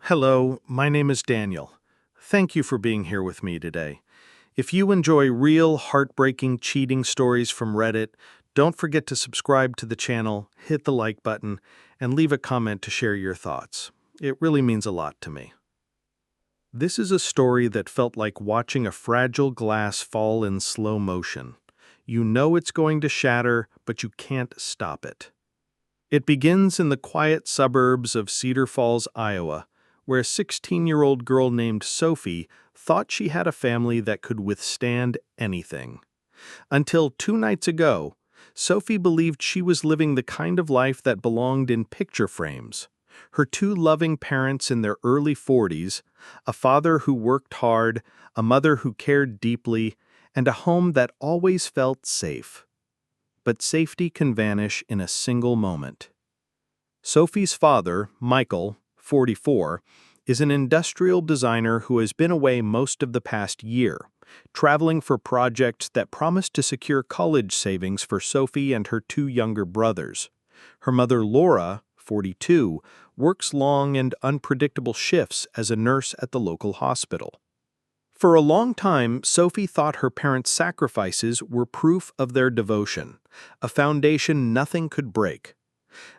Hello, my name is Daniel. Thank you for being here with me today. If you enjoy real, heartbreaking, cheating stories from Reddit, don't forget to subscribe to the channel, hit the like button, and leave a comment to share your thoughts. It really means a lot to me. This is a story that felt like watching a fragile glass fall in slow motion. You know it's going to shatter, but you can't stop it. It begins in the quiet suburbs of Cedar Falls, Iowa, where a 16-year-old girl named Sophie thought she had a family that could withstand anything. Until 2 nights ago, Sophie believed she was living the kind of life that belonged in picture frames. Her two loving parents in their early 40s, a father who worked hard, a mother who cared deeply, and a home that always felt safe. But safety can vanish in a single moment. Sophie's father, Michael, 44, is an industrial designer who has been away most of the past year, traveling for projects that promised to secure college savings for Sophie and her two younger brothers. Her mother, Laura, 42, works long and unpredictable shifts as a nurse at the local hospital. For a long time, Sophie thought her parents' sacrifices were proof of their devotion, a foundation nothing could break.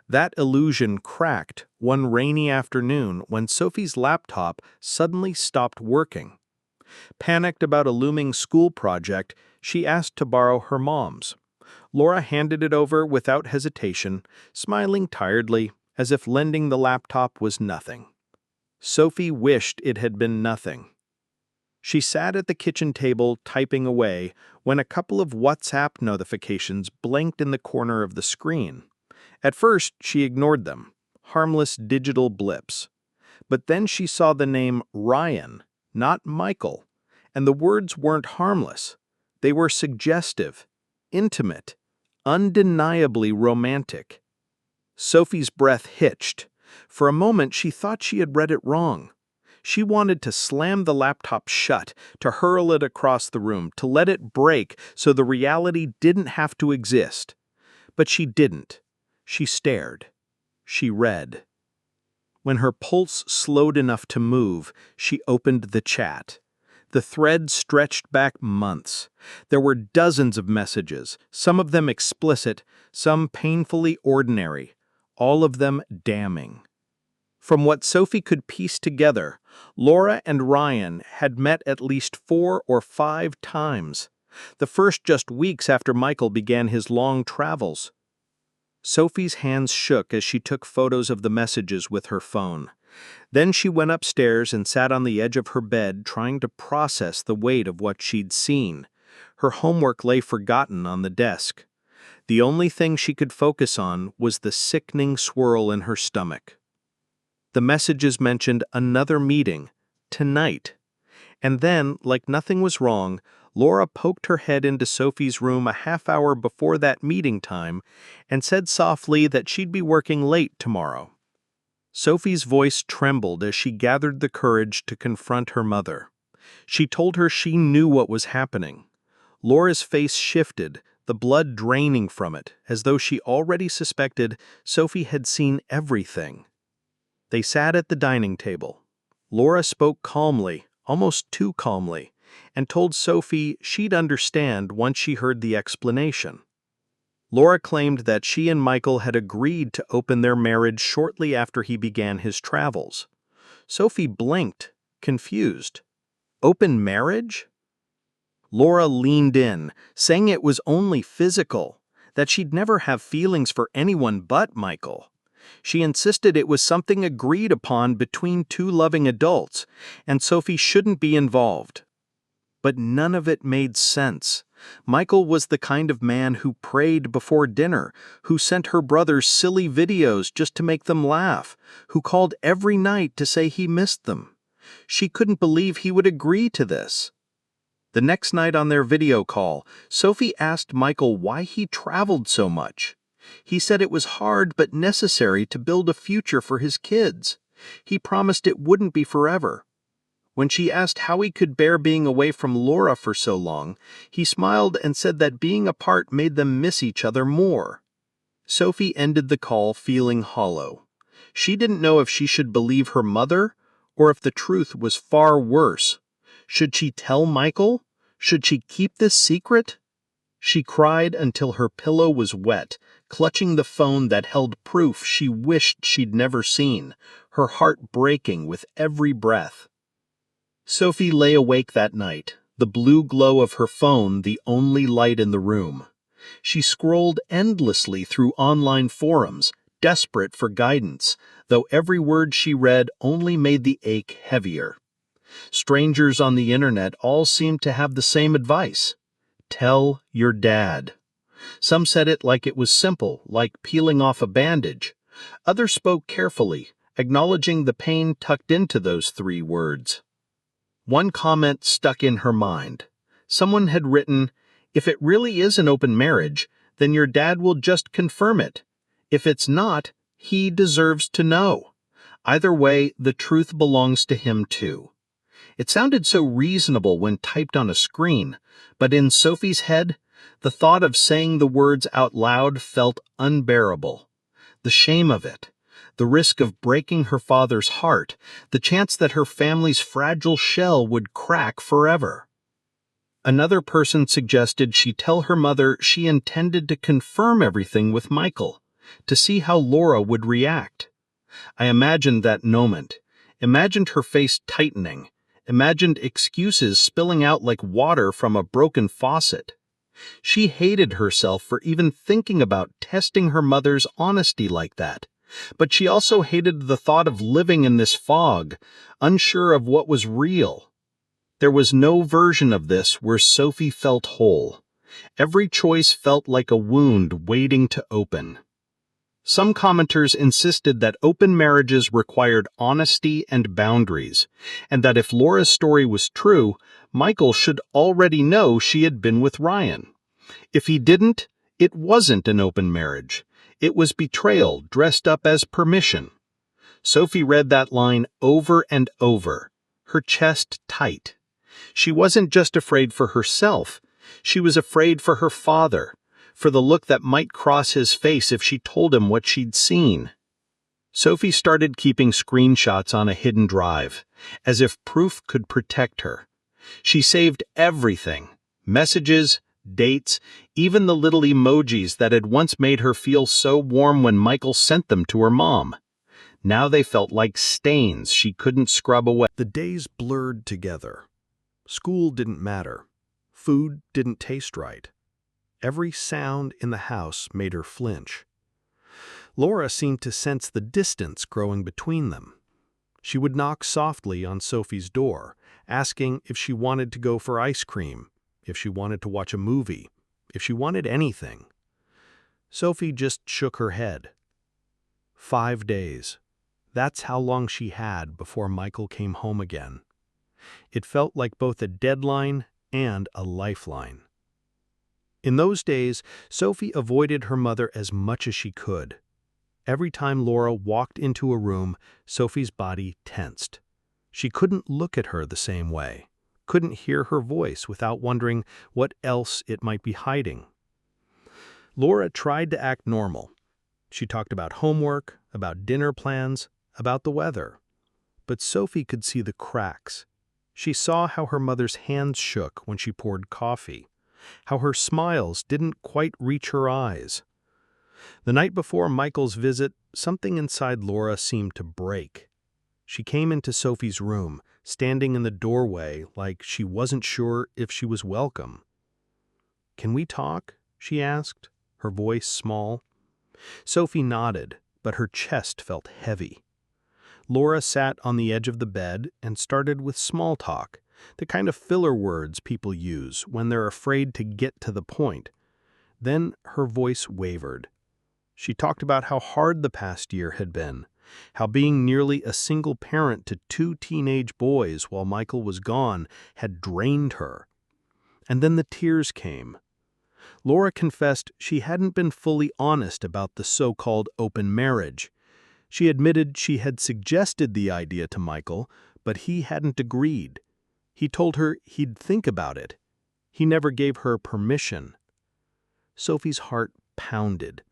That illusion cracked one rainy afternoon when Sophie's laptop suddenly stopped working. Panicked about a looming school project, she asked to borrow her mom's. Laura handed it over without hesitation, smiling tiredly, as if lending the laptop was nothing. Sophie wished it had been nothing. She sat at the kitchen table typing away when a couple of WhatsApp notifications blinked in the corner of the screen. At first, she ignored them, harmless digital blips. But then she saw the name Ryan, not Michael, and the words weren't harmless. They were suggestive, intimate, undeniably romantic. Sophie's breath hitched. For a moment, she thought she had read it wrong. She wanted to slam the laptop shut, to hurl it across the room, to let it break so the reality didn't have to exist. But she didn't. She stared. She read. When her pulse slowed enough to move, she opened the chat. The thread stretched back months. There were dozens of messages, some of them explicit, some painfully ordinary, all of them damning. From what Sophie could piece together, Laura and Ryan had met at least 4 or 5 times, the first just weeks after Michael began his long travels. Sophie's hands shook as she took photos of the messages with her phone. Then she went upstairs and sat on the edge of her bed trying to process the weight of what she'd seen. Her homework lay forgotten on the desk. The only thing she could focus on was the sickening swirl in her stomach. The messages mentioned another meeting, tonight. And then, like nothing was wrong, Laura poked her head into Sophie's room a half hour before that meeting time and said softly that she'd be working late tomorrow. Sophie's voice trembled as she gathered the courage to confront her mother. She told her she knew what was happening. Laura's face shifted, the blood draining from it, as though she already suspected Sophie had seen everything. They sat at the dining table. Laura spoke calmly, almost too calmly, and told Sophie she'd understand once she heard the explanation. Laura claimed that she and Michael had agreed to open their marriage shortly after he began his travels. Sophie blinked, confused. Open marriage? Laura leaned in, saying it was only physical, that she'd never have feelings for anyone but Michael. She insisted it was something agreed upon between two loving adults, and Sophie shouldn't be involved. But none of it made sense. Michael was the kind of man who prayed before dinner, who sent her brothers silly videos just to make them laugh, who called every night to say he missed them. She couldn't believe he would agree to this. The next night on their video call, Sophie asked Michael why he traveled so much. He said it was hard but necessary to build a future for his kids. He promised it wouldn't be forever. When she asked how he could bear being away from Laura for so long, he smiled and said that being apart made them miss each other more. Sophie ended the call feeling hollow. She didn't know if she should believe her mother Or if the truth was far worse, should she tell Michael? Should she keep this secret? She cried until her pillow was wet, clutching the phone that held proof she wished she'd never seen, her heart breaking with every breath. Sophie lay awake that night, the blue glow of her phone the only light in the room. She scrolled endlessly through online forums, desperate for guidance, though every word she read only made the ache heavier. Strangers on the internet all seemed to have the same advice. Tell your dad. Some said it like it was simple, like peeling off a bandage. Others spoke carefully, acknowledging the pain tucked into those 3 words. One comment stuck in her mind. Someone had written, "If it really is an open marriage, then your dad will just confirm it. If it's not, he deserves to know. Either way, the truth belongs to him too." It sounded so reasonable when typed on a screen, but in Sophie's head, the thought of saying the words out loud felt unbearable. The shame of it, the risk of breaking her father's heart, the chance that her family's fragile shell would crack forever. Another person suggested she tell her mother she intended to confirm everything with Michael, to see how Laura would react. I imagined that moment, imagined her face tightening, imagined excuses spilling out like water from a broken faucet. She hated herself for even thinking about testing her mother's honesty like that, but she also hated the thought of living in this fog, unsure of what was real. There was no version of this where Sophie felt whole. Every choice felt like a wound waiting to open. Some commenters insisted that open marriages required honesty and boundaries, and that if Laura's story was true, Michael should already know she had been with Ryan. If he didn't, it wasn't an open marriage. It was betrayal dressed up as permission. Sophie read that line over and over, her chest tight. She wasn't just afraid for herself. She was afraid for her father, for the look that might cross his face if she told him what she'd seen. Sophie started keeping screenshots on a hidden drive, as if proof could protect her. She saved everything, messages, dates, even the little emojis that had once made her feel so warm when Michael sent them to her mom. Now they felt like stains she couldn't scrub away. The days blurred together. School didn't matter. Food didn't taste right. Every sound in the house made her flinch. Laura seemed to sense the distance growing between them. She would knock softly on Sophie's door, asking if she wanted to go for ice cream, if she wanted to watch a movie, if she wanted anything. Sophie just shook her head. 5 days. That's how long she had before Michael came home again. It felt like both a deadline and a lifeline. In those days, Sophie avoided her mother as much as she could. Every time Laura walked into a room, Sophie's body tensed. She couldn't look at her the same way, couldn't hear her voice without wondering what else it might be hiding. Laura tried to act normal. She talked about homework, about dinner plans, about the weather. But Sophie could see the cracks. She saw how her mother's hands shook when she poured coffee, how her smiles didn't quite reach her eyes. The night before Michael's visit, something inside Laura seemed to break. She came into Sophie's room, standing in the doorway like she wasn't sure if she was welcome. "Can we talk?" she asked, her voice small. Sophie nodded, but her chest felt heavy. Laura sat on the edge of the bed and started with small talk, the kind of filler words people use when they're afraid to get to the point. Then her voice wavered. She talked about how hard the past year had been, how being nearly a single parent to 2 teenage boys while Michael was gone had drained her. And then the tears came. Laura confessed she hadn't been fully honest about the so-called open marriage. She admitted she had suggested the idea to Michael, but he hadn't agreed. He told her he'd think about it. He never gave her permission. Sophie's heart pounded.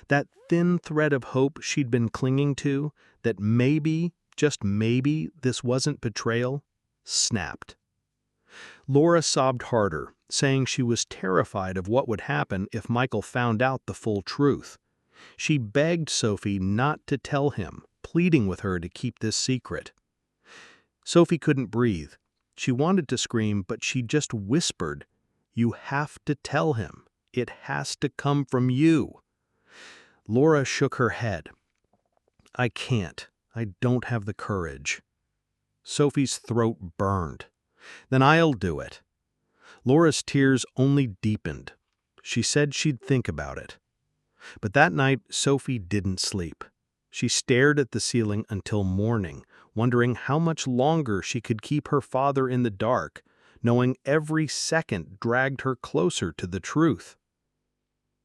That thin thread of hope she'd been clinging to, that maybe, just maybe this wasn't betrayal, snapped. Laura sobbed harder, saying she was terrified of what would happen if Michael found out the full truth. She begged Sophie not to tell him, pleading with her to keep this secret. Sophie couldn't breathe. She wanted to scream, but she just whispered, "You have to tell him. It has to come from you." Laura shook her head. "I can't. I don't have the courage." Sophie's throat burned. "Then I'll do it." Laura's tears only deepened. She said she'd think about it. But that night, Sophie didn't sleep. She stared at the ceiling until morning, wondering how much longer she could keep her father in the dark, knowing every second dragged her closer to the truth.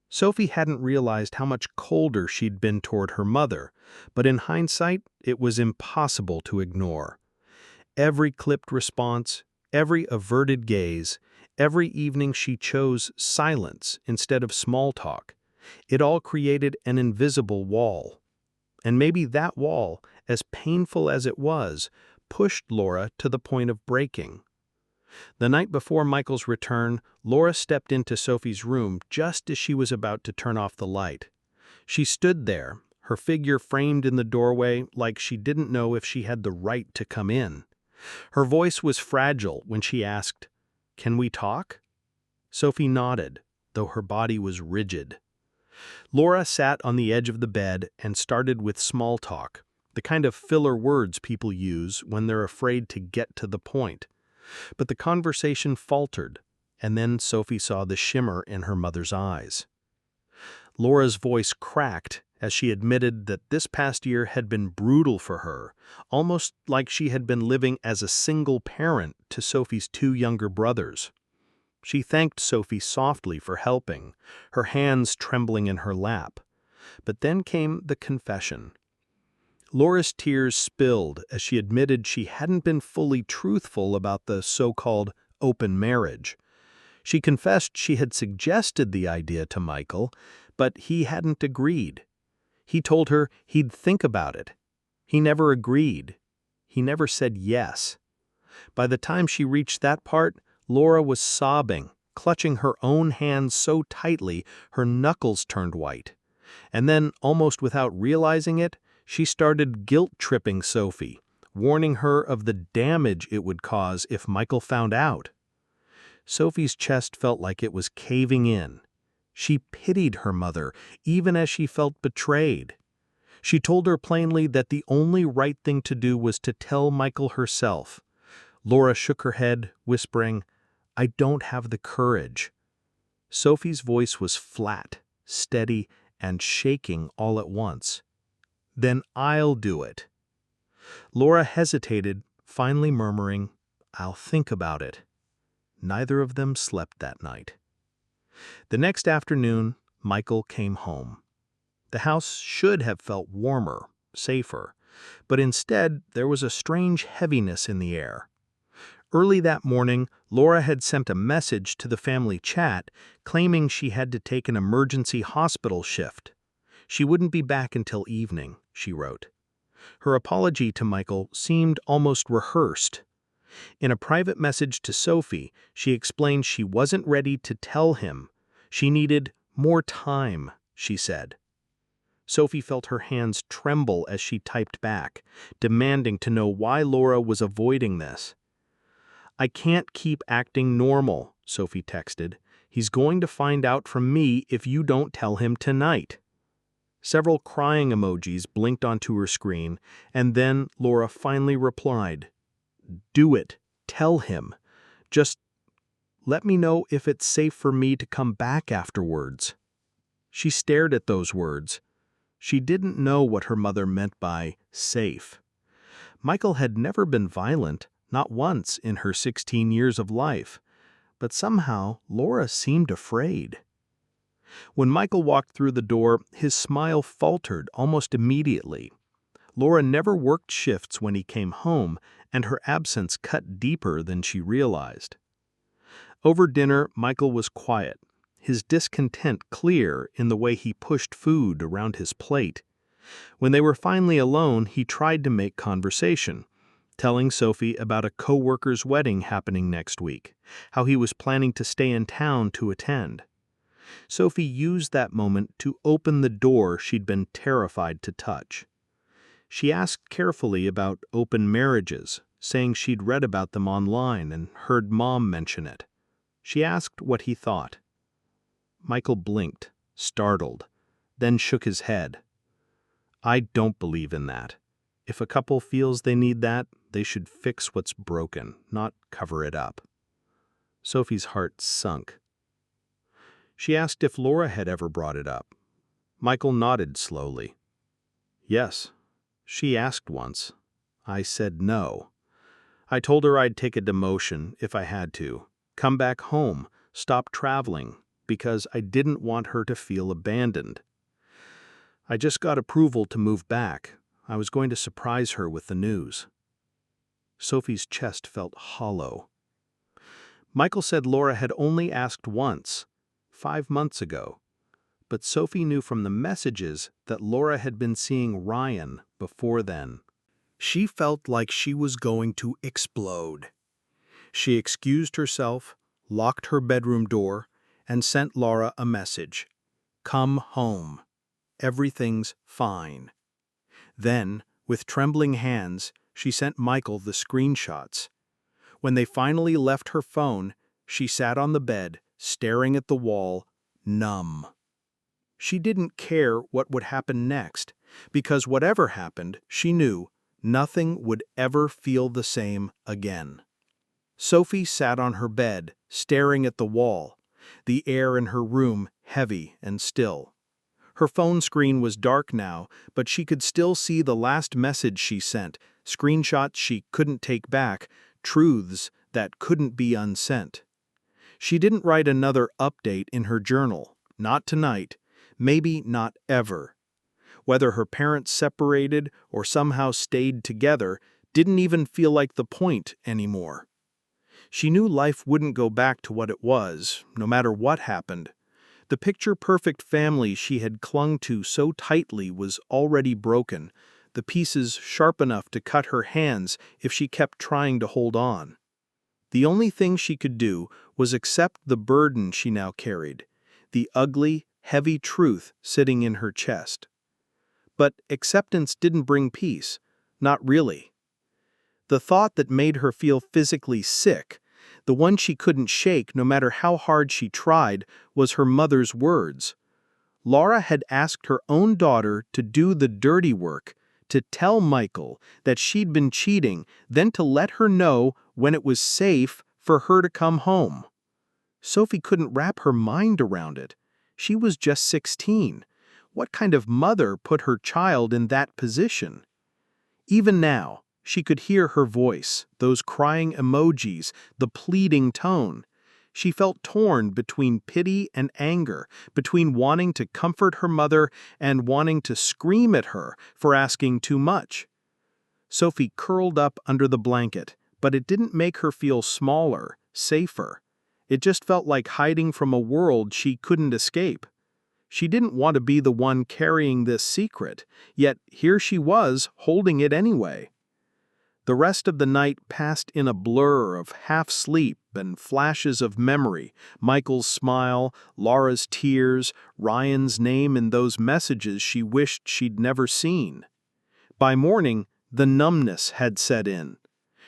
Sophie hadn't realized how much colder she'd been toward her mother, but in hindsight, it was impossible to ignore. Every clipped response, every averted gaze, every evening she chose silence instead of small talk, it all created an invisible wall. And maybe that wall, as painful as it was, pushed Laura to the point of breaking. The night before Michael's return, Laura stepped into Sophie's room just as she was about to turn off the light. She stood there, her figure framed in the doorway like she didn't know if she had the right to come in. Her voice was fragile when she asked, "Can we talk?" Sophie nodded, though her body was rigid. Laura sat on the edge of the bed and started with small talk, the kind of filler words people use when they're afraid to get to the point. But the conversation faltered, and then Sophie saw the shimmer in her mother's eyes. Laura's voice cracked as she admitted that this past year had been brutal for her, almost like she had been living as a single parent to Sophie's two younger brothers. She thanked Sophie softly for helping, her hands trembling in her lap. But then came the confession. Laura's tears spilled as she admitted she hadn't been fully truthful about the so-called open marriage. She confessed she had suggested the idea to Michael, but he hadn't agreed. He told her he'd think about it. He never agreed. He never said yes. By the time she reached that part, Laura was sobbing, clutching her own hands so tightly her knuckles turned white. And then, almost without realizing it, she started guilt-tripping Sophie, warning her of the damage it would cause if Michael found out. Sophie's chest felt like it was caving in. She pitied her mother, even as she felt betrayed. She told her plainly that the only right thing to do was to tell Michael herself. Laura shook her head, whispering, "I don't have the courage." Sophie's voice was flat, steady, and shaking all at once. "Then I'll do it." Laura hesitated, finally murmuring, "I'll think about it." Neither of them slept that night. The next afternoon, Michael came home. The house should have felt warmer, safer, but instead there was a strange heaviness in the air. Early that morning, Laura had sent a message to the family chat claiming she had to take an emergency hospital shift. She wouldn't be back until evening, she wrote. Her apology to Michael seemed almost rehearsed. In a private message to Sophie, she explained she wasn't ready to tell him. She needed more time, she said. Sophie felt her hands tremble as she typed back, demanding to know why Laura was avoiding this. "I can't keep acting normal," Sophie texted. "He's going to find out from me if you don't tell him tonight." Several crying emojis blinked onto her screen, and then Laura finally replied, "Do it. Tell him. Just let me know if it's safe for me to come back afterwards." She stared at those words. She didn't know what her mother meant by safe. Michael had never been violent, not once in her 16 years of life, but somehow Laura seemed afraid. When Michael walked through the door, his smile faltered almost immediately. Laura never worked shifts when he came home, and her absence cut deeper than she realized. Over dinner, Michael was quiet, his discontent clear in the way he pushed food around his plate. When they were finally alone, he tried to make conversation, telling Sophie about a coworker's wedding happening next week, how he was planning to stay in town to attend. Sophie used that moment to open the door she'd been terrified to touch. She asked carefully about open marriages, saying she'd read about them online and heard Mom mention it. She asked what he thought. Michael blinked, startled, then shook his head. "I don't believe in that. If a couple feels they need that, they should fix what's broken, not cover it up." Sophie's heart sunk. She asked if Laura had ever brought it up. Michael nodded slowly. "Yes, she asked once. I said no. I told her I'd take a demotion if I had to, come back home, stop traveling, because I didn't want her to feel abandoned. I just got approval to move back. I was going to surprise her with the news." Sophie's chest felt hollow. Michael said Laura had only asked once, 5 months ago, but Sophie knew from the messages that Laura had been seeing Ryan before then. She felt like she was going to explode. She excused herself, locked her bedroom door, and sent Laura a message. "Come home. Everything's fine." Then, with trembling hands, she sent Michael the screenshots. When they finally left her phone, she sat on the bed, staring at the wall, numb. She didn't care what would happen next, because whatever happened, she knew nothing would ever feel the same again. Sophie sat on her bed, staring at the wall, the air in her room heavy and still. Her phone screen was dark now, but she could still see the last message she sent, screenshots she couldn't take back, truths that couldn't be unsent. She didn't write another update in her journal, not tonight, maybe not ever. Whether her parents separated or somehow stayed together didn't even feel like the point anymore. She knew life wouldn't go back to what it was, no matter what happened. The picture-perfect family she had clung to so tightly was already broken, the pieces sharp enough to cut her hands if she kept trying to hold on. The only thing she could do was accept the burden she now carried, the ugly, heavy truth sitting in her chest. But acceptance didn't bring peace, not really. The thought that made her feel physically sick, the one she couldn't shake no matter how hard she tried, was her mother's words. Laura had asked her own daughter to do the dirty work, to tell Michael that she'd been cheating, then to let her know when it was safe for her to come home. Sophie couldn't wrap her mind around it. She was just 16. What kind of mother put her child in that position? Even now, she could hear her voice, those crying emojis, the pleading tone. She felt torn between pity and anger, between wanting to comfort her mother and wanting to scream at her for asking too much. Sophie curled up under the blanket, but it didn't make her feel smaller, safer. It just felt like hiding from a world she couldn't escape. She didn't want to be the one carrying this secret, yet here she was, holding it anyway. The rest of the night passed in a blur of half-sleep and flashes of memory, Michael's smile, Laura's tears, Ryan's name in those messages she wished she'd never seen. By morning, the numbness had set in.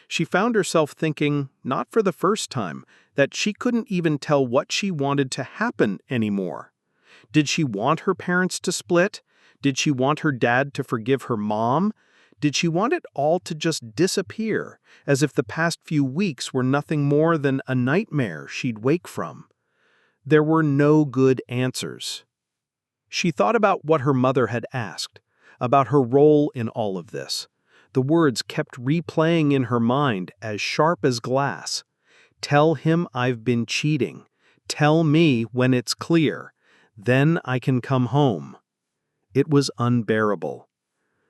She found herself thinking, not for the first time, that she couldn't even tell what she wanted to happen anymore. Did she want her parents to split? Did she want her dad to forgive her mom? Did she want it all to just disappear, as if the past few weeks were nothing more than a nightmare she'd wake from? There were no good answers. She thought about what her mother had asked, about her role in all of this. The words kept replaying in her mind as sharp as glass. "Tell him I've been cheating. Tell me when it's clear. Then I can come home." It was unbearable.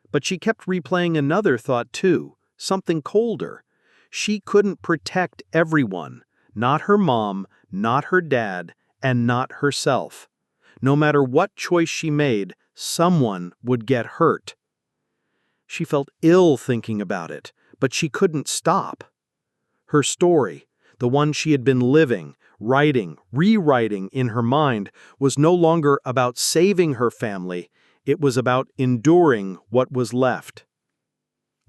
But she kept replaying another thought too, something colder. She couldn't protect everyone, not her mom, not her dad, and not herself. No matter what choice she made, Someone would get hurt. She felt ill thinking about it, but she couldn't stop. Her story, the one she had been living, writing, rewriting in her mind, was no longer about saving her family, it was about enduring what was left.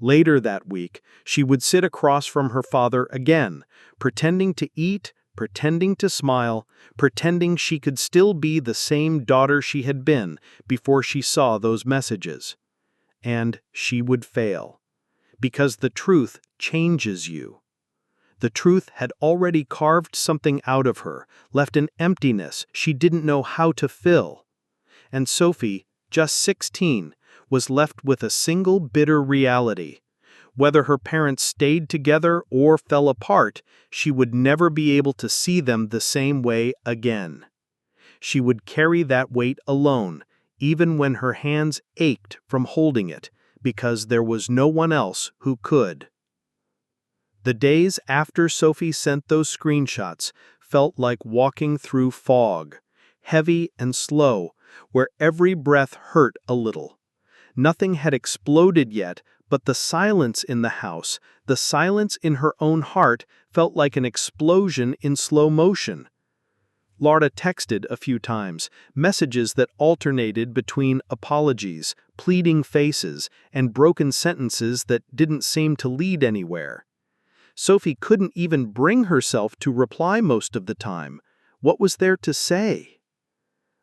Later that week, she would sit across from her father again, pretending to eat, pretending to smile, pretending she could still be the same daughter she had been before she saw those messages. And she would fail. Because the truth changes you. The truth had already carved something out of her, left an emptiness she didn't know how to fill. And Sophie, just 16, was left with a single bitter reality. Whether her parents stayed together or fell apart, she would never be able to see them the same way again. She would carry that weight alone, even when her hands ached from holding it, because there was no one else who could. The days after Sophie sent those screenshots felt like walking through fog, heavy and slow, where every breath hurt a little. Nothing had exploded yet, but the silence in the house, the silence in her own heart, felt like an explosion in slow motion. Laura texted a few times, messages that alternated between apologies, pleading faces, and broken sentences that didn't seem to lead anywhere. Sophie couldn't even bring herself to reply most of the time. What was there to say?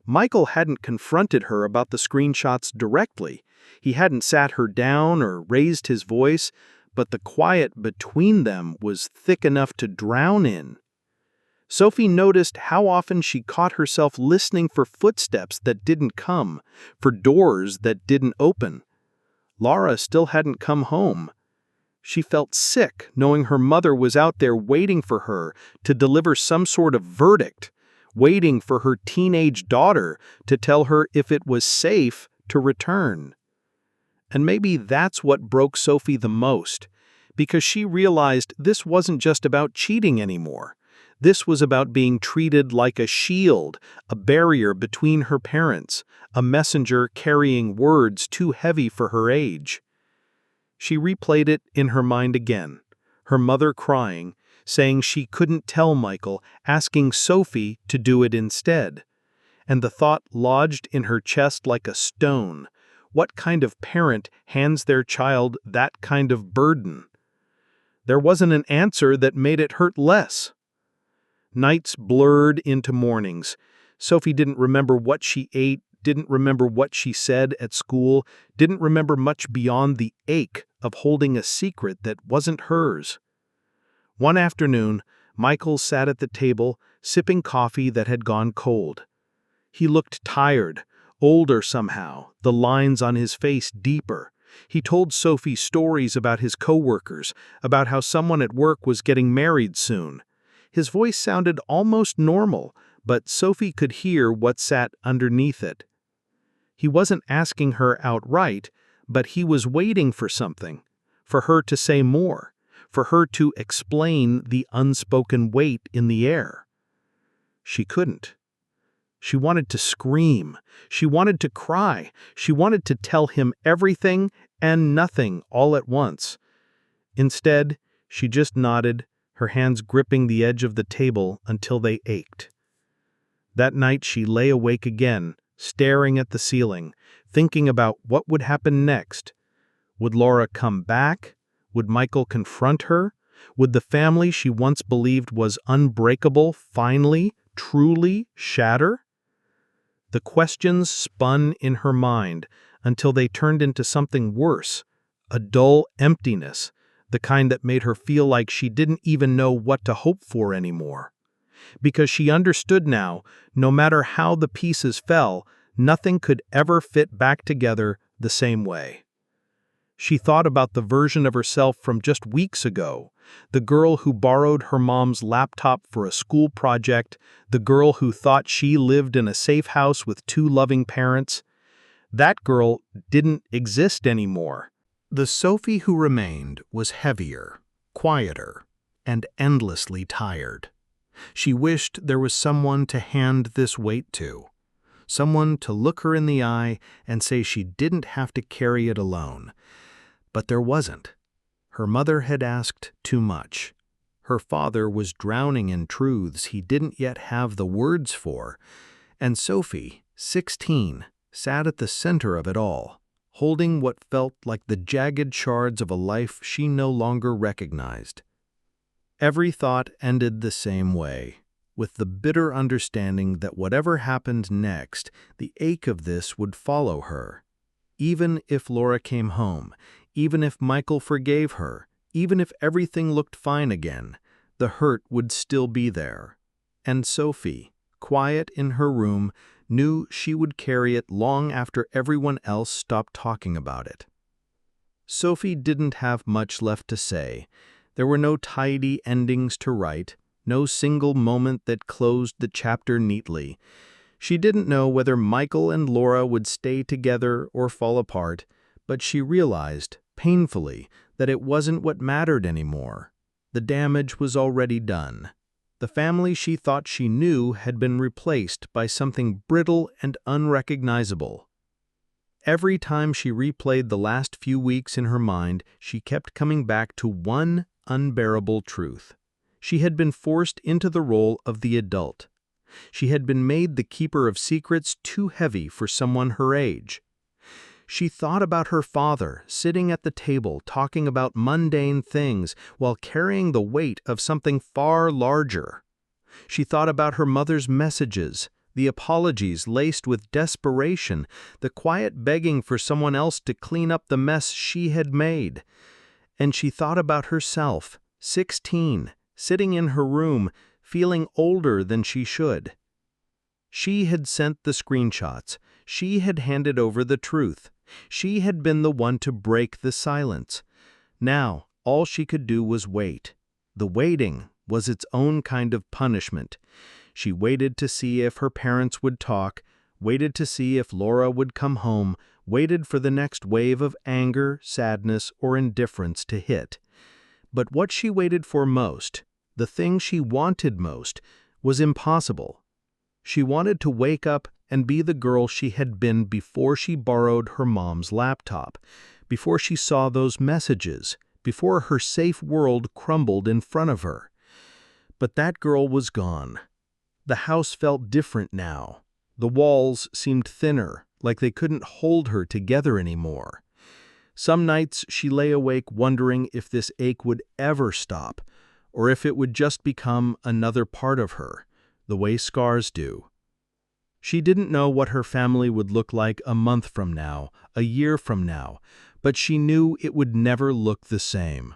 Michael hadn't confronted her about the screenshots directly. He hadn't sat her down or raised his voice, but the quiet between them was thick enough to drown in. Sophie noticed how often she caught herself listening for footsteps that didn't come, for doors that didn't open. Laura still hadn't come home. She felt sick knowing her mother was out there waiting for her to deliver some sort of verdict, waiting for her teenage daughter to tell her if it was safe to return. And maybe that's what broke Sophie the most, because she realized this wasn't just about cheating anymore. This was about being treated like a shield, a barrier between her parents, a messenger carrying words too heavy for her age. She replayed it in her mind again, her mother crying, saying she couldn't tell Michael, asking Sophie to do it instead. And the thought lodged in her chest like a stone. What kind of parent hands their child that kind of burden? There wasn't an answer that made it hurt less. Nights blurred into mornings. Sophie didn't remember what she ate, didn't remember what she said at school, didn't remember much beyond the ache of holding a secret that wasn't hers. One afternoon, Michael sat at the table, sipping coffee that had gone cold. He looked tired, older somehow, the lines on his face deeper. He told Sophie stories about his coworkers, about how someone at work was getting married soon. His voice sounded almost normal, but Sophie could hear what sat underneath it. He wasn't asking her outright, but he was waiting for something, for her to say more, for her to explain the unspoken weight in the air. She couldn't. She wanted to scream. She wanted to cry. She wanted to tell him everything and nothing all at once. Instead, she just nodded, her hands gripping the edge of the table until they ached. That night she lay awake again, staring at the ceiling, thinking about what would happen next. Would Laura come back? Would Michael confront her? Would the family she once believed was unbreakable finally, truly shatter? The questions spun in her mind until they turned into something worse, a dull emptiness, the kind that made her feel like she didn't even know what to hope for anymore. Because she understood now, no matter how the pieces fell, nothing could ever fit back together the same way. She thought about the version of herself from just weeks ago, the girl who borrowed her mom's laptop for a school project, the girl who thought she lived in a safe house with 2 loving parents. That girl didn't exist anymore. The Sophie who remained was heavier, quieter, and endlessly tired. She wished there was someone to hand this weight to, someone to look her in the eye and say she didn't have to carry it alone. But there wasn't. Her mother had asked too much. Her father was drowning in truths he didn't yet have the words for, and Sophie, 16, sat at the center of it all, holding what felt like the jagged shards of a life she no longer recognized. Every thought ended the same way, with the bitter understanding that whatever happened next, the ache of this would follow her. Even if Laura came home, even if Michael forgave her, even if everything looked fine again, the hurt would still be there. And Sophie, quiet in her room, knew she would carry it long after everyone else stopped talking about it. Sophie didn't have much left to say. There were no tidy endings to write, no single moment that closed the chapter neatly. She didn't know whether Michael and Laura would stay together or fall apart, but she realized, painfully, that it wasn't what mattered anymore. The damage was already done. The family she thought she knew had been replaced by something brittle and unrecognizable. Every time she replayed the last few weeks in her mind, she kept coming back to one unbearable truth. She had been forced into the role of the adult. She had been made the keeper of secrets too heavy for someone her age. She thought about her father sitting at the table talking about mundane things while carrying the weight of something far larger. She thought about her mother's messages, the apologies laced with desperation, the quiet begging for someone else to clean up the mess she had made. And she thought about herself, 16, sitting in her room, feeling older than she should. She had sent the screenshots. She had handed over the truth. She had been the one to break the silence. Now, all she could do was wait. The waiting was its own kind of punishment. She waited to see if her parents would talk, waited to see if Laura would come home, waited for the next wave of anger, sadness, or indifference to hit. But what she waited for most, the thing she wanted most, was impossible. She wanted to wake up and be the girl she had been before she borrowed her mom's laptop, before she saw those messages, before her safe world crumbled in front of her. But that girl was gone. The house felt different now. The walls seemed thinner, like they couldn't hold her together anymore. Some nights she lay awake wondering if this ache would ever stop, or if it would just become another part of her, the way scars do. She didn't know what her family would look like a month from now, a year from now, but she knew it would never look the same.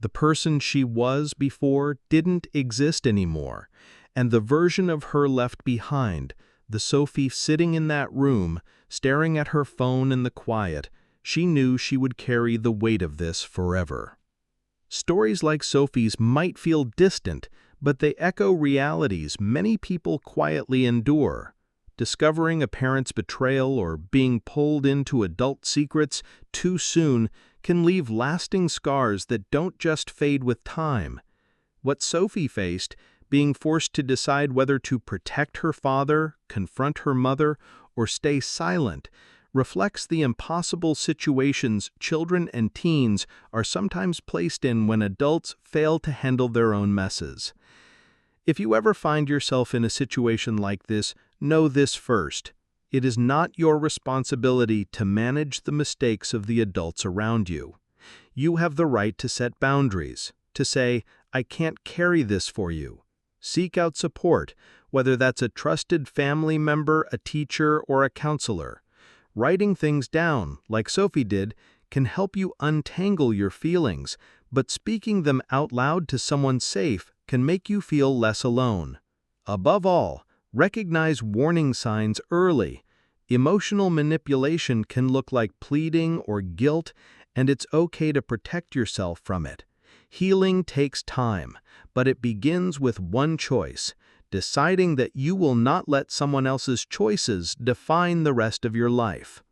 The person she was before didn't exist anymore, and the version of her left behind, the Sophie sitting in that room, staring at her phone in the quiet, she knew she would carry the weight of this forever. Stories like Sophie's might feel distant, but they echo realities many people quietly endure. Discovering a parent's betrayal or being pulled into adult secrets too soon can leave lasting scars that don't just fade with time. What Sophie faced, being forced to decide whether to protect her father, confront her mother, or stay silent, reflects the impossible situations children and teens are sometimes placed in when adults fail to handle their own messes. If you ever find yourself in a situation like this, know this first. It is not your responsibility to manage the mistakes of the adults around you. You have the right to set boundaries, to say, "I can't carry this for you." Seek out support, whether that's a trusted family member, a teacher, or a counselor. Writing things down, like Sophie did, can help you untangle your feelings, but speaking them out loud to someone safe can make you feel less alone. Above all, recognize warning signs early. Emotional manipulation can look like pleading or guilt, and it's okay to protect yourself from it. Healing takes time, but it begins with one choice: deciding that you will not let someone else's choices define the rest of your life.